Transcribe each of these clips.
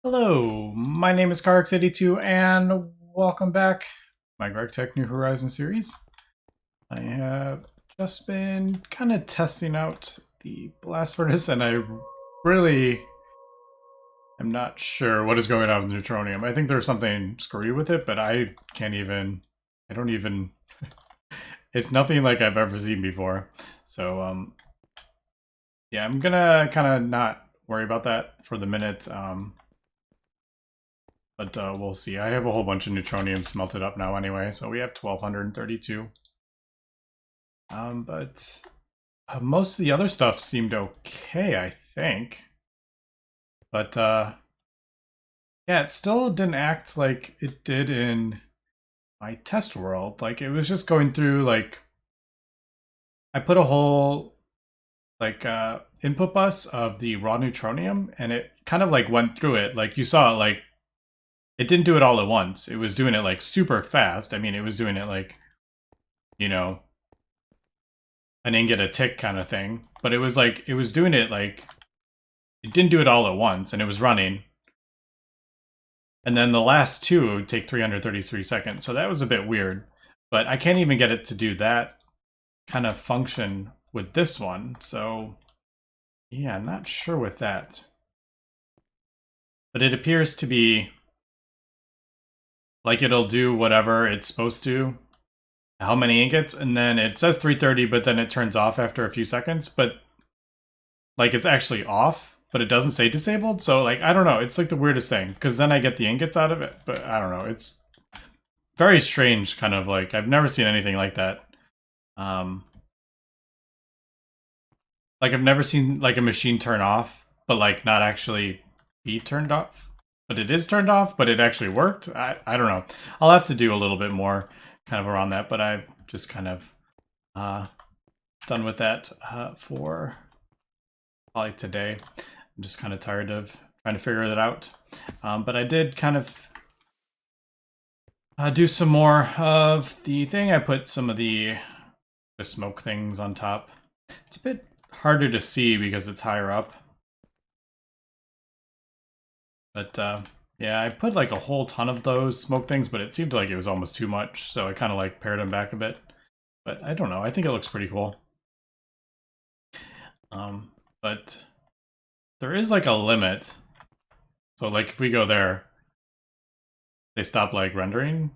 Hello, my name is Carx82 and welcome back to my Gregtech New Horizons series. I have just been kind of testing out the blast furnace and I really am not sure what is going on with the neutronium. I think there's something screwy with it, but I don't even, it's nothing like I've ever seen before. So, yeah, I'm gonna kind of not worry about that for the minute. But we'll see. I have a whole bunch of neutronium smelted up now anyway, so we have 1232. But most of the other stuff seemed okay, I think. But yeah, it still didn't act like it did in my test world. Like, it was just going through, like, I put a whole, like, input bus of the raw neutronium, and it kind of, like, went through it. Like, you saw it, like, it didn't do it all at once. It was doing it like super fast. I mean, it was doing it like, you know, an ingot a tick kind of thing. But it was like, it was doing it like, it didn't do it all at once and it was running. And then the last two would take 333 seconds. So that was a bit weird. But I can't even get it to do that kind of function with this one. So yeah, I'm not sure with that. But it appears to be like it'll do whatever it's supposed to, how many ingots, and then it says 330, but then it turns off after a few seconds. But like it's actually off, but it doesn't say disabled. So like I don't know, it's like the weirdest thing because then I get the ingots out of it, but I don't know. It's very strange, kind of like I've never seen anything like that. Like I've never seen like a machine turn off, but like not actually be turned off. But it is turned off, but it actually worked. I don't know. I'll have to do a little bit more kind of around that, but I've just kind of done with that for probably today. I'm just kind of tired of trying to figure that out. But I did kind of do some more of the thing. I put some of the smoke things on top. It's a bit harder to see because it's higher up. But yeah, I put like a whole ton of those smoke things, but it seemed like it was almost too much, so I kind of like pared them back a bit. But I don't know, I think it looks pretty cool. But there is like a limit. So like if we go there, they stop like rendering.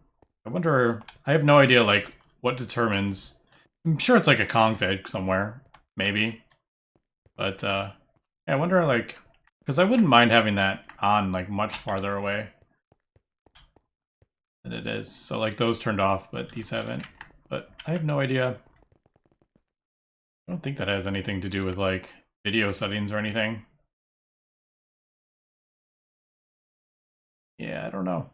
I wonder, I have no idea like what determines, I'm sure it's like a config somewhere, maybe. But yeah, I wonder like, because I wouldn't mind having that on like much farther away than it is. So like those turned off, but these haven't. But I have no idea. I don't think that has anything to do with like video settings or anything. Yeah, I don't know.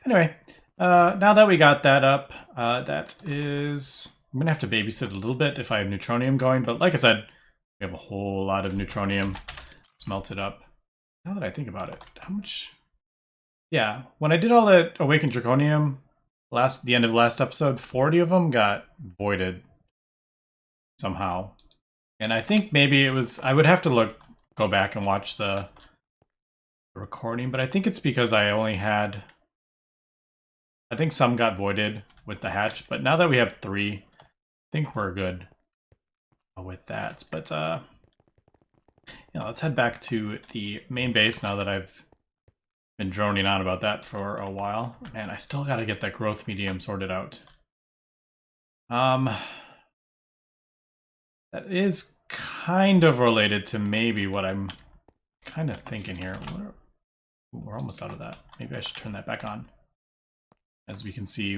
Anyway, now that we got that up, that is... I'm going to have to babysit a little bit if I have neutronium going, but like I said, we have a whole lot of neutronium smelted up. Now that I think about it, how much... Yeah, when I did all that Awakened Draconium, the end of last episode, 40 of them got voided somehow. And I think maybe it was... I would have to go back and watch the recording, but I think it's because I only had... I think some got voided with the hatch, but now that we have 3, I think we're good with that. But yeah, let's head back to the main base now that I've been droning on about that for a while. Man, I still got to get that growth medium sorted out. That is kind of related to maybe what I'm kind of thinking here. We're almost out of that. Maybe I should turn that back on. As we can see,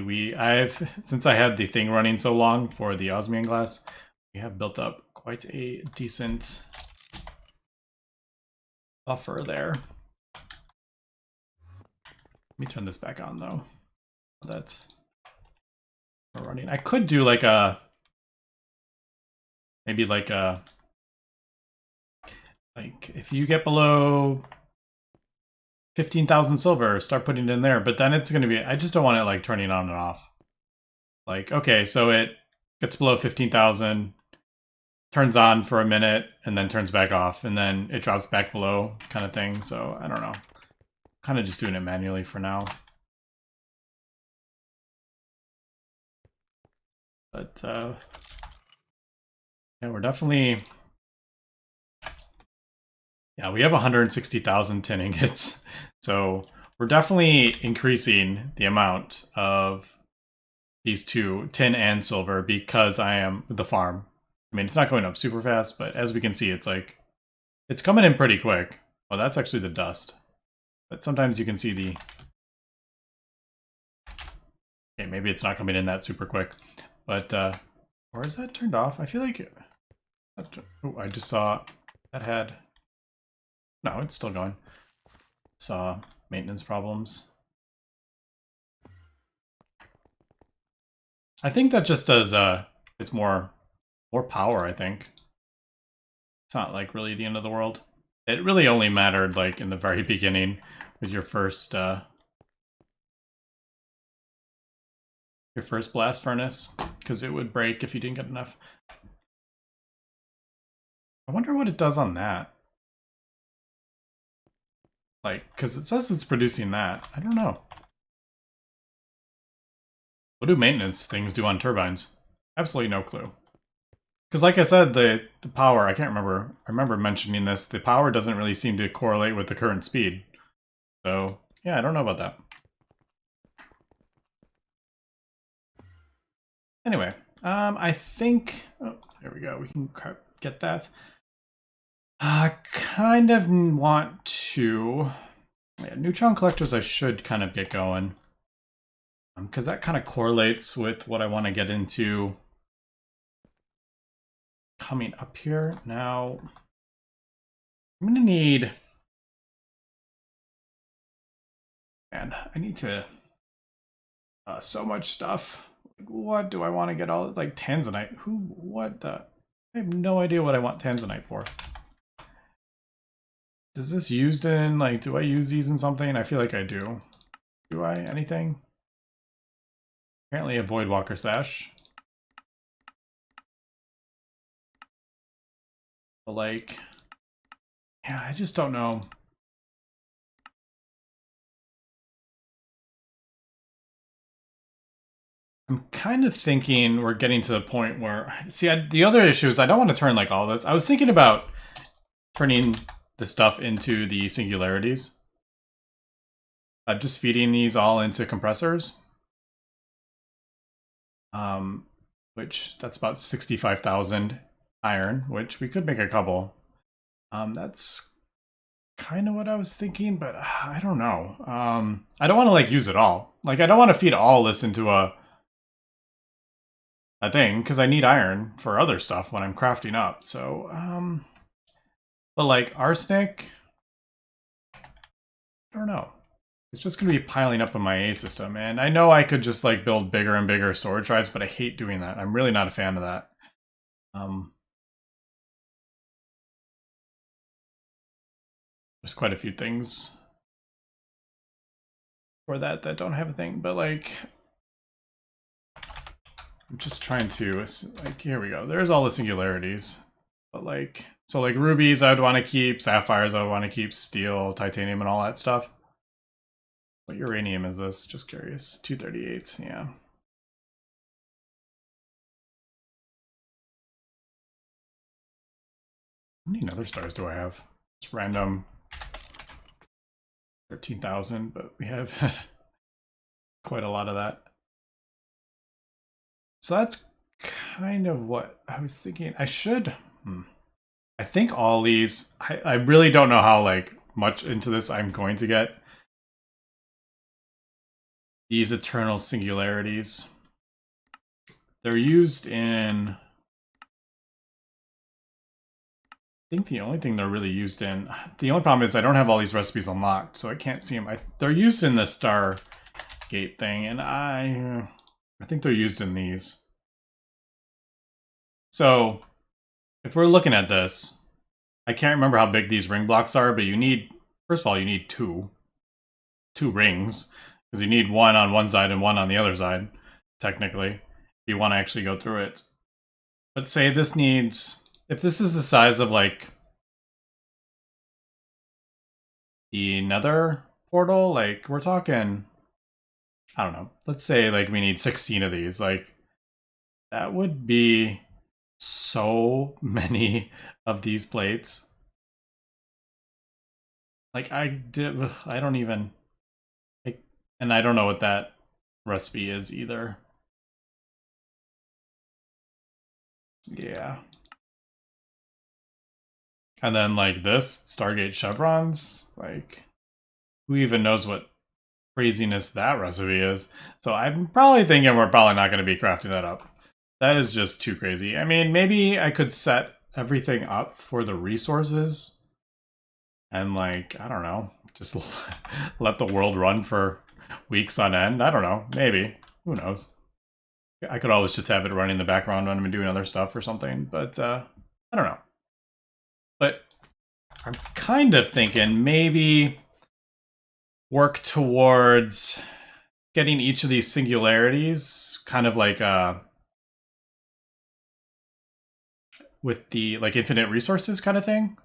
since I had the thing running so long for the osmium glass, we have built up quite a decent buffer there. Let me turn this back on though. That's running. I could do like maybe like if you get below 15,000 silver, start putting it in there, but then it's going to be, I just don't want it like turning on and off. Like, okay, so it gets below 15,000, turns on for a minute and then turns back off, and then it drops back below kind of thing. So I don't know. Kind of just doing it manually for now. But yeah, we're definitely... Yeah, we have 160,000 tin ingots. So we're definitely increasing the amount of these two, tin and silver, because I am with the farm. I mean, it's not going up super fast, but as we can see, it's like, it's coming in pretty quick. Oh, that's actually the dust. But sometimes you can see the... Okay, maybe it's not coming in that super quick. But, or is that turned off? I feel like... Oh, I just saw that had... No, it's still going. Saw maintenance problems. I think that just does, it's more power, I think. It's not like really the end of the world. It really only mattered like in the very beginning with your first blast furnace, because it would break if you didn't get enough. I wonder what it does on that. Like, because it says it's producing that. I don't know. What do maintenance things do on turbines? Absolutely no clue. Because like I said, the power, I can't remember, I remember mentioning this, the power doesn't really seem to correlate with the current speed. So, yeah, I don't know about that. Anyway, I think, oh, there we go, we can get that. I kind of want to, yeah, Neutron Collectors I should kind of get going. Because that kind of correlates with what I want to get into coming up here. Now, I'm going to need... Man, I need to... so much stuff. What do I want to get all... Like, Tanzanite. What the... I have no idea what I want Tanzanite for. Is this used in... Like, do I use these in something? I feel like I do. Do I? Anything? Apparently a Void Walker Sash. But like, yeah, I just don't know. I'm kind of thinking we're getting to the point where, see, the other issue is I don't want to turn like all this. I was thinking about turning the stuff into the singularities. Just feeding these all into compressors. Which that's about 65,000 iron, which we could make a couple. That's kind of what I was thinking, but I don't know. I don't want to like use it all. Like, I don't want to feed all this into a thing, because I need iron for other stuff when I'm crafting up. So, but like arsenic, I don't know. It's just going to be piling up in my A system, and I know I could just like build bigger and bigger storage drives, but I hate doing that. I'm really not a fan of that. There's quite a few things for that don't have a thing, but like, I'm just trying to, like, here we go. There's all the singularities, but like, so like rubies I would want to keep, sapphires I would want to keep, steel, titanium, and all that stuff. What uranium is this? Just curious. 238, yeah. How many nether stars do I have? It's random. 13,000, but we have quite a lot of that. So that's kind of what I was thinking. I should... I think all these... I really don't know how like much into this I'm going to get. These eternal singularities. They're used in... I think the only thing they're really used in... The only problem is I don't have all these recipes unlocked, so I can't see them. They're used in the Stargate thing, and I think they're used in these. So, if we're looking at this, I can't remember how big these ring blocks are, but you need... First of all, you need two rings, because you need one on one side and one on the other side, technically, if you want to actually go through it. But say this needs... if this is the size of like the Nether portal, like we're talking, I don't know, let's say like we need 16 of these, like that would be so many of these plates. Like I don't even, like, and I don't know what that recipe is either. Yeah. And then like this, Stargate chevrons, like who even knows what craziness that recipe is? So I'm probably thinking we're probably not going to be crafting that up. That is just too crazy. I mean, maybe I could set everything up for the resources and like, I don't know, just let the world run for weeks on end. I don't know, maybe. Who knows? I could always just have it running in the background when I'm doing other stuff or something, but I don't know. But I'm kind of thinking maybe work towards getting each of these singularities kind of like with the like infinite resources kind of thing.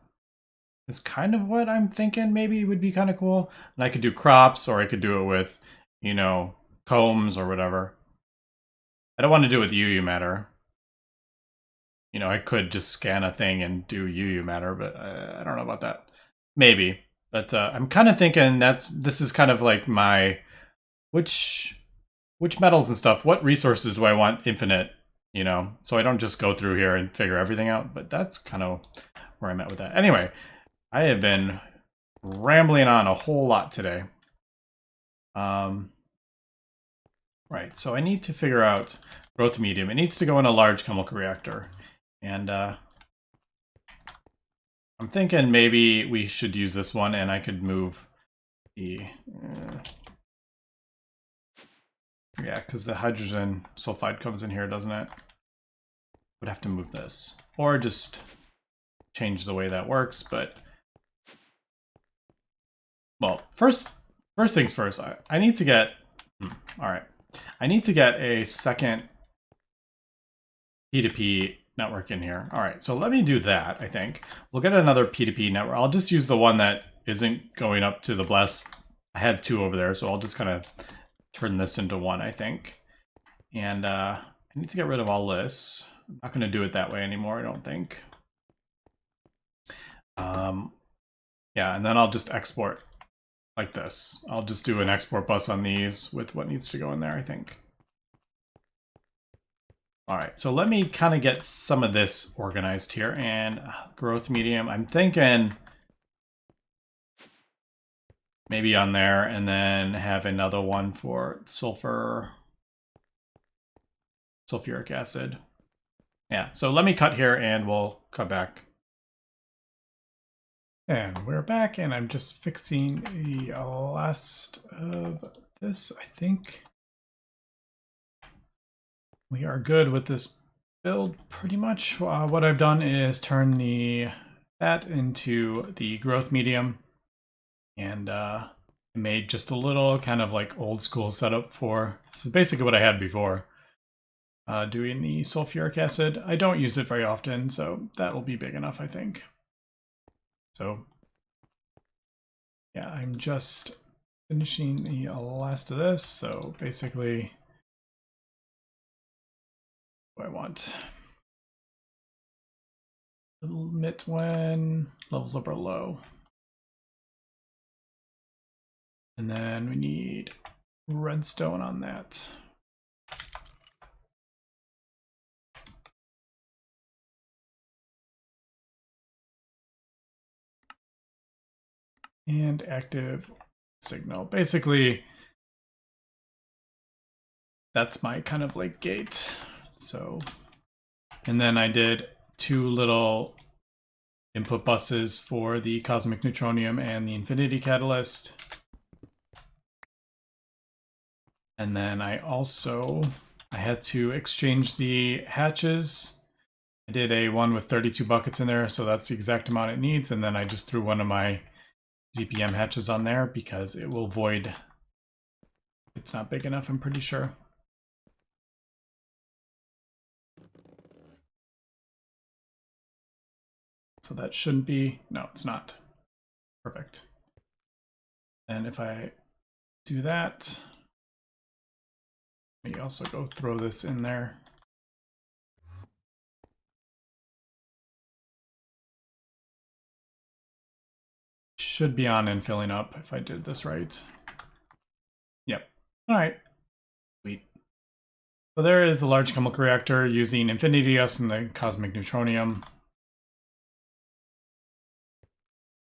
Is kind of what I'm thinking maybe would be kind of cool. And I could do crops or I could do it with, you know, combs or whatever. I don't want to do it with UU matter. You know, I could just scan a thing and do UU matter, but I don't know about that. Maybe. But I'm kind of thinking this is kind of like my which metals and stuff, what resources do I want infinite, you know, so I don't just go through here and figure everything out. But that's kind of where I'm at with that. Anyway, I have been rambling on a whole lot today. Right, so I need to figure out growth medium. It needs to go in a large chemical reactor. And I'm thinking maybe we should use this one and I could move the... yeah, because the hydrogen sulfide comes in here, doesn't it? Would have to move this. Or just change the way that works, but... well, first things first, I need to get... alright. I need to get a second P2P network in here. Alright, so let me do that, I think. We'll get another P2P network. I'll just use the one that isn't going up to the blast. I had two over there, so I'll just kind of turn this into one, I think. And I need to get rid of all this. I'm not going to do it that way anymore, I don't think. Yeah, and then I'll just export like this. I'll just do an export bus on these with what needs to go in there, I think. All right, so let me kind of get some of this organized here. And growth medium, I'm thinking maybe on there, and then have another one for sulfuric acid. Yeah, so let me cut here and we'll cut back. And we're back, and I'm just fixing the last of this. I think we are good with this build pretty much. What I've done is turn that into the growth medium, and I made just a little kind of like old school setup for, this is basically what I had before, doing the sulfuric acid. I don't use it very often, so that will be big enough, I think. So yeah, I'm just finishing the last of this, so basically what I want. Limit when levels up are low. And then we need redstone on that. And active signal. Basically, that's my kind of like gate. So, and then I did two little input buses for the cosmic neutronium and the infinity catalyst. And then I had to exchange the hatches. I did a one with 32 buckets in there, so that's the exact amount it needs. And then I just threw one of my ZPM hatches on there because it will void. It's not big enough, I'm pretty sure. So that shouldn't be, no, it's not. Perfect. And if I do that, let me also go throw this in there. Should be on and filling up if I did this right. Yep. All right. Sweet. So there is the large chemical reactor using infinity gas and the cosmic neutronium.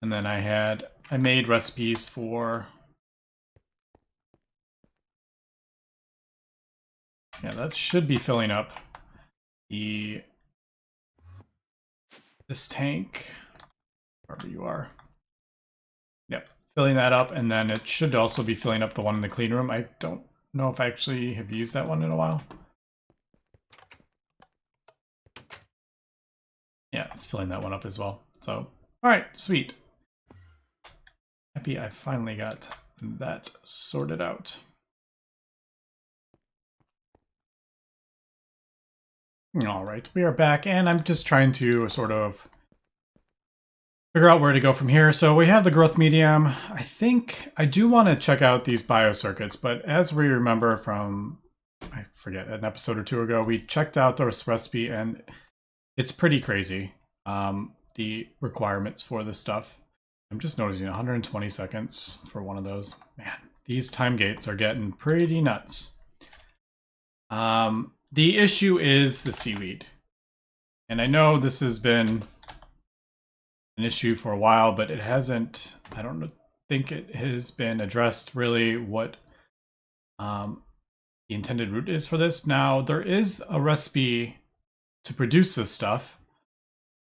And then I made recipes for, yeah, that should be filling up this tank, wherever you are. Yep, filling that up, and then it should also be filling up the one in the clean room. I don't know if I actually have used that one in a while. Yeah, it's filling that one up as well. So, all right, sweet. Happy I finally got that sorted out. All right, we are back, and I'm just trying to sort of figure out where to go from here. So we have the growth medium. I think I do want to check out these biocircuits, but as we remember from, I forget, an episode or two ago, we checked out this recipe, and it's pretty crazy, the requirements for this stuff. I'm just noticing 120 seconds for one of those. Man, these time gates are getting pretty nuts. The issue is the seaweed. And I know this has been an issue for a while, but it hasn't, I don't think it has been addressed really what the intended route is for this. Now, there is a recipe to produce this stuff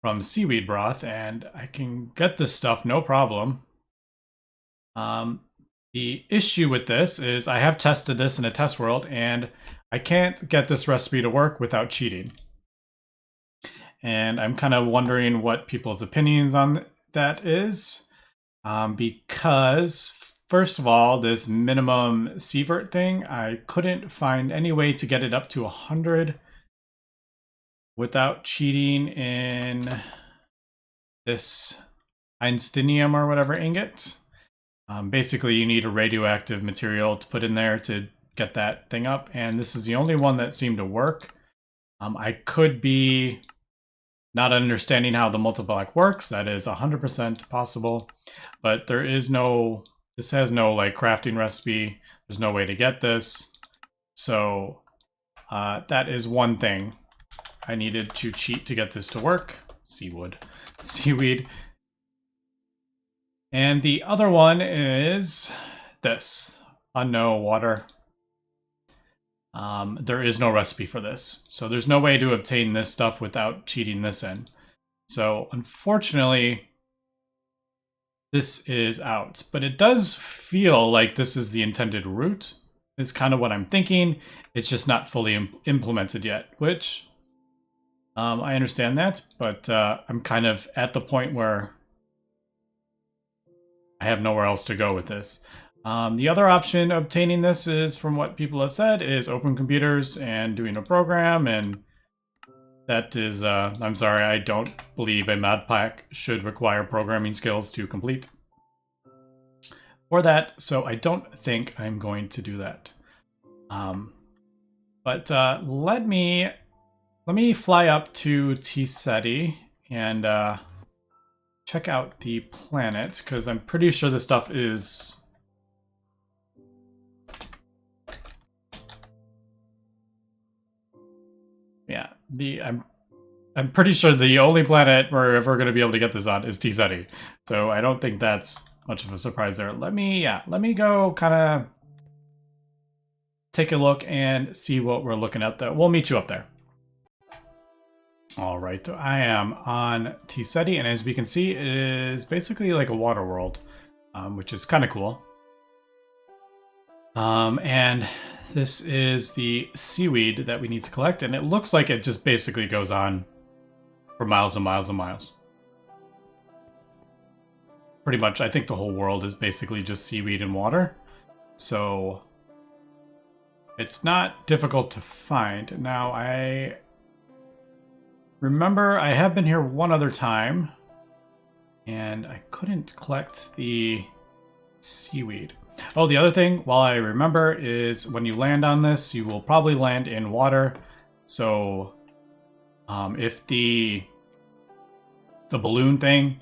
from seaweed broth, and I can get this stuff no problem. The issue with this is I have tested this in a test world, and I can't get this recipe to work without cheating. And I'm kind of wondering what people's opinions on that is. Because, first of all, this minimum sievert thing, I couldn't find any way to get it up to 100 without cheating in this Einsteinium or whatever ingot. Basically, you need a radioactive material to put in there to get that thing up, and this is the only one that seemed to work. I could be not understanding how the multipack works. That is 100% possible, but there is no, this has no like crafting recipe. There's no way to get this. So that is one thing I needed to cheat to get this to work. Seaweed. And the other one is this, unknown water. There is no recipe for this. So there's no way to obtain this stuff without cheating this in. So unfortunately, this is out. But it does feel like this is the intended route, is kind of what I'm thinking. It's just not fully implemented yet, which I understand that. But I'm kind of at the point where I have nowhere else to go with this. The other option obtaining this is, from what people have said, is open computers and doing a program, and that is, I'm sorry, I don't believe a modpack should require programming skills to complete for that, so I don't think I'm going to do that. But let me fly up to T-SETI and check out the planet, because I'm pretty sure this stuff is... Yeah, I'm pretty sure the only planet we're ever going to be able to get this on is T-SETI. So I don't think that's much of a surprise there. Let me go kind of take a look and see what we're looking at there. We'll meet you up there. All right, I am on T-SETI, and as we can see, it is basically like a water world, which is kind of cool. And this is the seaweed that we need to collect, and it looks like it just basically goes on for miles and miles and miles. Pretty much, I think the whole world is basically just seaweed and water. So it's not difficult to find. Now, I remember I have been here one other time. And I couldn't collect the seaweed. Oh, the other thing, while I remember, is when you land on this, you will probably land in water. So if the balloon thing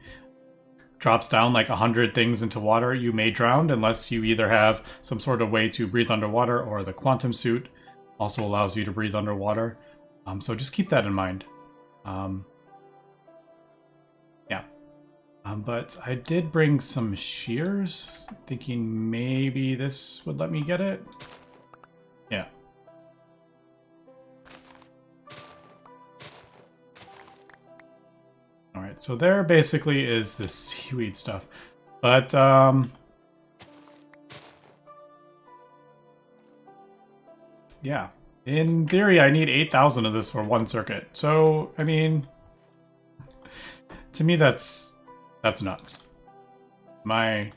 drops down like 100 things into water, you may drown unless you either have some sort of way to breathe underwater, or the quantum suit also allows you to breathe underwater. So just keep that in mind. Yeah. But I did bring some shears, thinking maybe this would let me get it. Yeah. Alright, so there basically is the seaweed stuff. But, yeah. In theory, I need 8,000 of this for one circuit. So, I mean, to me, that's nuts. Am I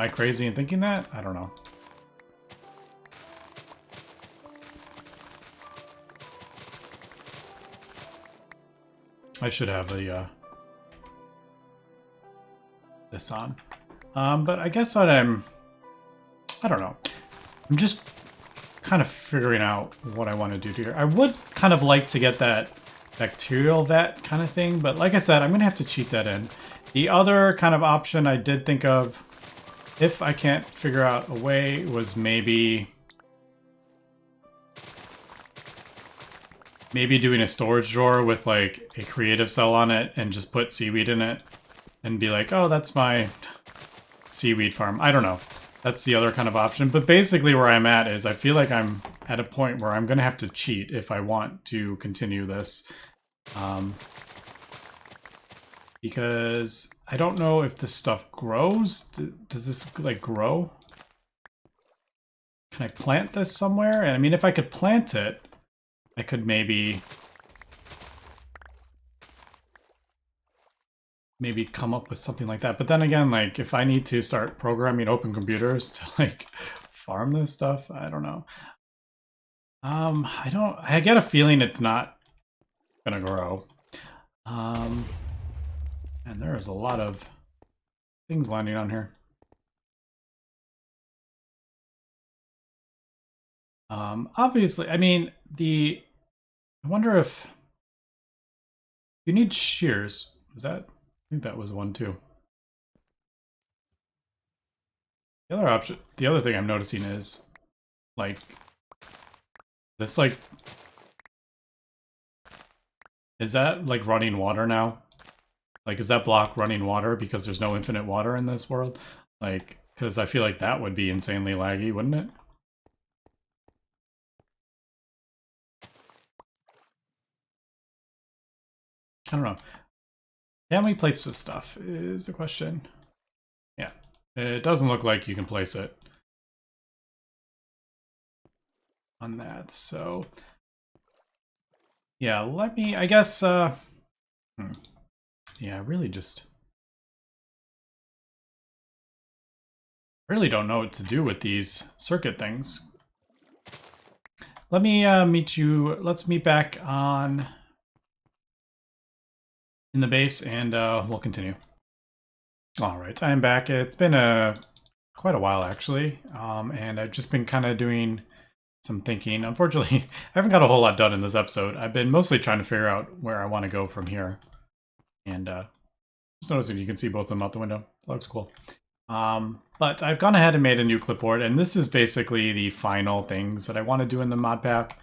crazy in thinking that? I don't know. I should have the this on. But I guess what I don't know. I'm just kind of figuring out what I want to do here. I would kind of like to get that bacterial vat kind of thing, but like I said, I'm going to have to cheat that in. The other kind of option I did think of, if I can't figure out a way, was maybe doing a storage drawer with like a creative cell on it and just put seaweed in it and be like, oh, that's my seaweed farm. I don't know. That's the other kind of option. But basically where I'm at is I feel like I'm at a point where I'm going to have to cheat if I want to continue this. Because I don't know if this stuff grows. Does this like grow? Can I plant this somewhere? And I mean, if I could plant it, I could maybe come up with something like that. But then again, like if I need to start programming open computers to like farm this stuff, I don't know. I get a feeling it's not gonna grow. And there is a lot of things landing on here. Obviously, I mean, I wonder if you need shears. Was that? I think that was one too. The other option, the other thing I'm noticing is, like, this, like, is that, like, running water now? Like, is that block running water because there's no infinite water in this world? Like, because I feel like that would be insanely laggy, wouldn't it? I don't know. Can we place this stuff is the question. Yeah, it doesn't look like you can place it on that, so yeah, let me, I guess, yeah, really don't know what to do with these circuit things. Let me let's meet back on in the base, and we'll continue. Alright, I'm back. It's been quite a while, actually, and I've just been kind of doing some thinking. Unfortunately, I haven't got a whole lot done in this episode. I've been mostly trying to figure out where I want to go from here. And just noticing you can see both of them out the window. That looks cool. But I've gone ahead and made a new clipboard, and this is basically the final things that I want to do in the mod pack.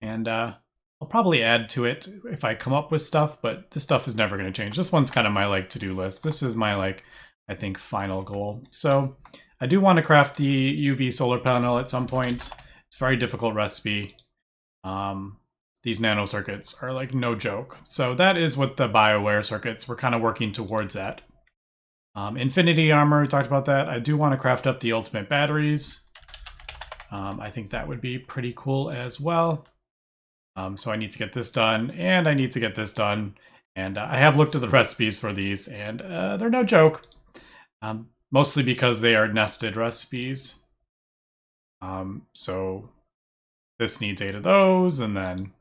And I'll probably add to it if I come up with stuff, but this stuff is never going to change. This one's kind of my like to-do list. This is my like, I think, final goal. So I do want to craft the UV solar panel at some point. It's a very difficult recipe. These nano circuits are like no joke. So that is what the BioWare circuits, we're kind of working towards that. Infinity armor, we talked about that. I do want to craft up the ultimate batteries. I think that would be pretty cool as well. So I need to get this done, and I need to get this done. And I have looked at the recipes for these, and they're no joke. Mostly because they are nested recipes. So this needs 8 of those, and then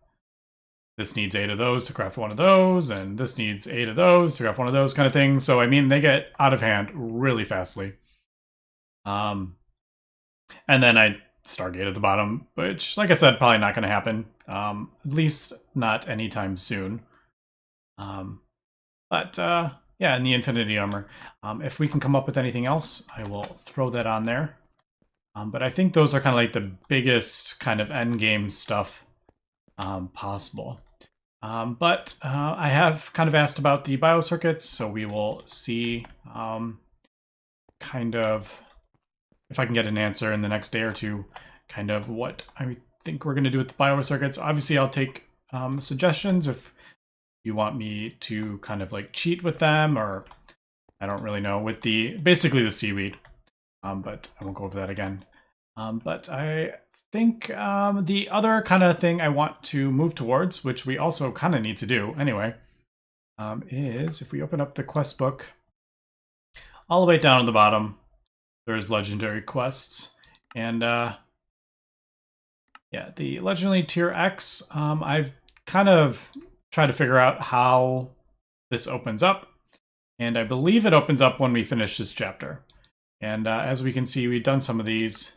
this needs 8 of those to craft one of those, and this needs 8 of those to craft one of those kind of things. So, I mean, they get out of hand really fastly. And then I Stargate at the bottom, which, like I said, probably not going to happen. At least not anytime soon. But yeah, and the Infinity Armor. If we can come up with anything else, I will throw that on there. But I think those are kind of like the biggest kind of end game stuff possible. But I have kind of asked about the biocircuits, so we will see kind of if I can get an answer in the next day or two, kind of what I think we're going to do with the biocircuits. Obviously, I'll take suggestions if you want me to kind of like cheat with them, or I don't really know, with basically the seaweed. But I won't go over that again. But I think the other kind of thing I want to move towards, which we also kind of need to do anyway, is if we open up the quest book, all the way down at the bottom, there's legendary quests. And yeah, the legendary tier X, I've kind of tried to figure out how this opens up. And I believe it opens up when we finish this chapter. And as we can see, we've done some of these.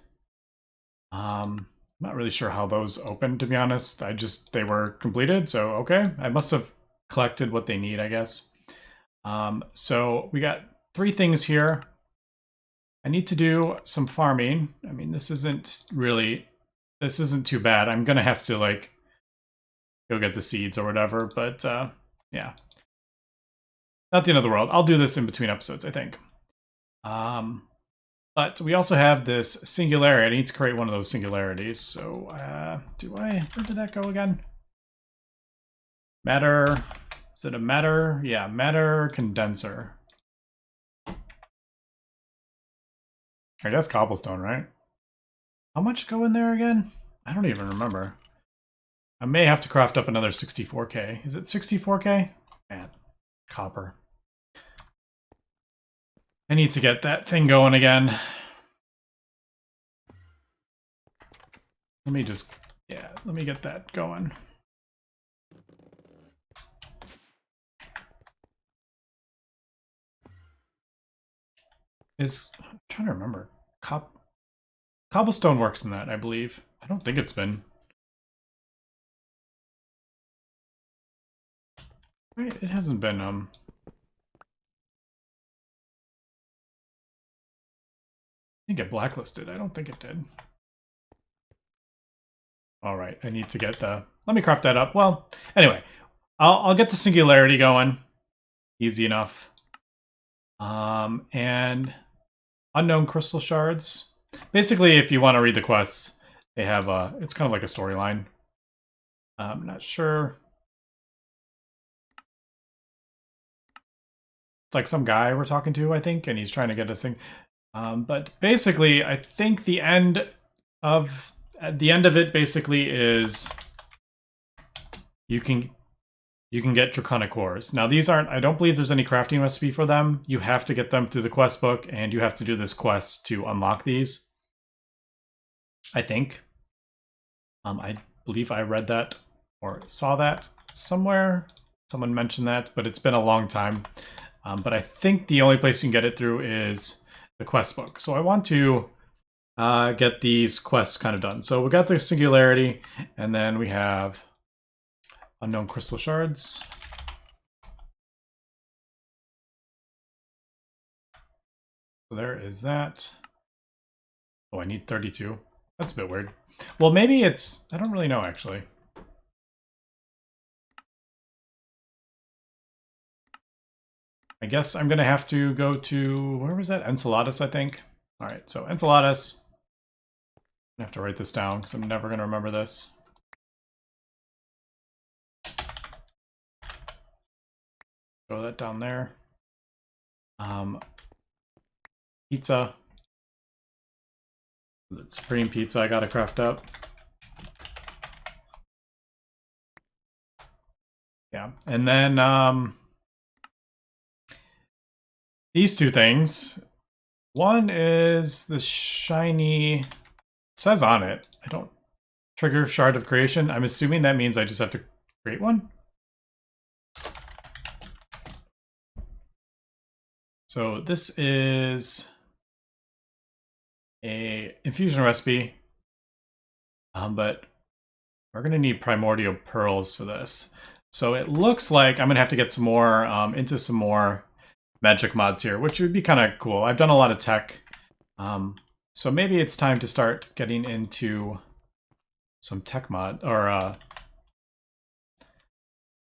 I'm not really sure how those opened, to be honest. They were completed, so okay. I must have collected what they need, I guess. So we got 3 things here. I need to do some farming. I mean, this isn't too bad. I'm gonna have to like go get the seeds or whatever, but yeah. Not the end of the world. I'll do this in between episodes, I think. But we also have this singularity. I need to create one of those singularities. So where did that go again? Matter, is it a matter? Yeah, matter condenser. I guess cobblestone, right? How much go in there again? I don't even remember. I may have to craft up another 64k. Is it 64k? Man, copper. I need to get that thing going again. Let me get that going. I'm trying to remember. Cobblestone works in that, I believe. I don't think it's been. Right, it hasn't been, I think it blacklisted. I don't think it did. All right, I need to get let me craft that up. Well, anyway, I'll get the singularity going. Easy enough. And unknown crystal shards. Basically, if you want to read the quests, they have it's kind of like a storyline. I'm not sure. It's like some guy we're talking to, I think, and he's trying to get this thing. But basically, I think the end of it basically is you can get draconic cores. Now these aren't, I don't believe there's any crafting recipe for them. You have to get them through the quest book, and you have to do this quest to unlock these. I think. I believe I read that or saw that somewhere. Someone mentioned that, but it's been a long time. But I think the only place you can get it through is the quest book. So I want to get these quests kind of done. So we got the singularity, and then we have unknown crystal shards. So there is that. Oh, I need 32. That's a bit weird. Well, maybe it's, I don't really know actually. I guess I'm going to have to go to, where was that? Enceladus, I think. All right, so Enceladus. I have to write this down because I'm never going to remember this. Throw that down there. Pizza. Is it supreme pizza I gotta craft up? Yeah, and then these 2 things. One is the shiny, it says on it, I don't, trigger shard of creation. I'm assuming that means I just have to create one. So this is a infusion recipe, but we're gonna need primordial pearls for this. So it looks like I'm gonna have to get some more into some more magic mods here, which would be kind of cool. I've done a lot of tech, so maybe it's time to start getting into some tech mod or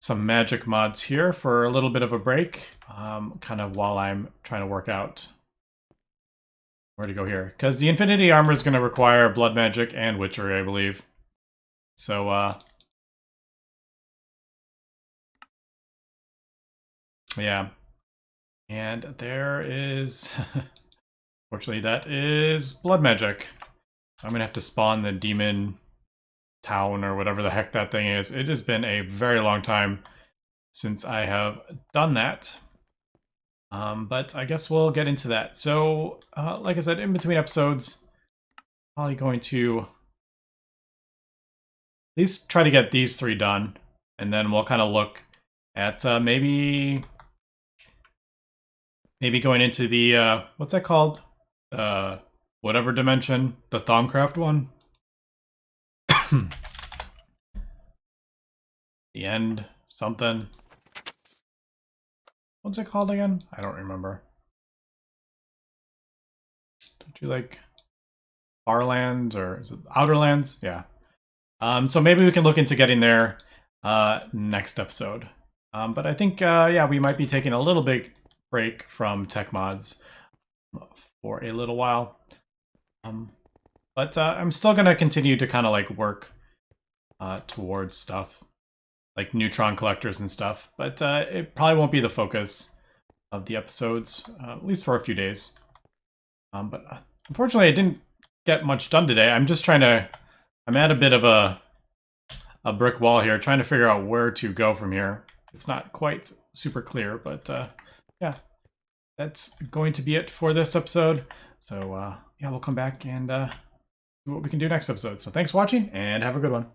some magic mods here for a little bit of a break, kind of while I'm trying to work out where to go here. Because the Infinity Armor is going to require blood magic and witchery, I believe. So, yeah. And there is, fortunately, that is blood magic. So I'm going to have to spawn the demon town or whatever the heck that thing is. It has been a very long time since I have done that. But I guess we'll get into that. So, like I said, in between episodes, probably going to at least try to get these 3 done. And then we'll kind of look at maybe going into the, what's that called? Whatever dimension, the Thaumcraft one. The end something. What's it called again? I don't remember. Don't you like Farlands, or is it Outerlands? Yeah. So maybe we can look into getting there next episode. But I think, yeah, we might be taking a little big break from tech mods for a little while. But I'm still going to continue to kind of like work towards stuff like Neutron Collectors and stuff. But it probably won't be the focus of the episodes, at least for a few days. But unfortunately, I didn't get much done today. I'm just trying to... I'm at a bit of a brick wall here, trying to figure out where to go from here. It's not quite super clear, but yeah, that's going to be it for this episode. So yeah, we'll come back and see what we can do next episode. So thanks for watching, and have a good one.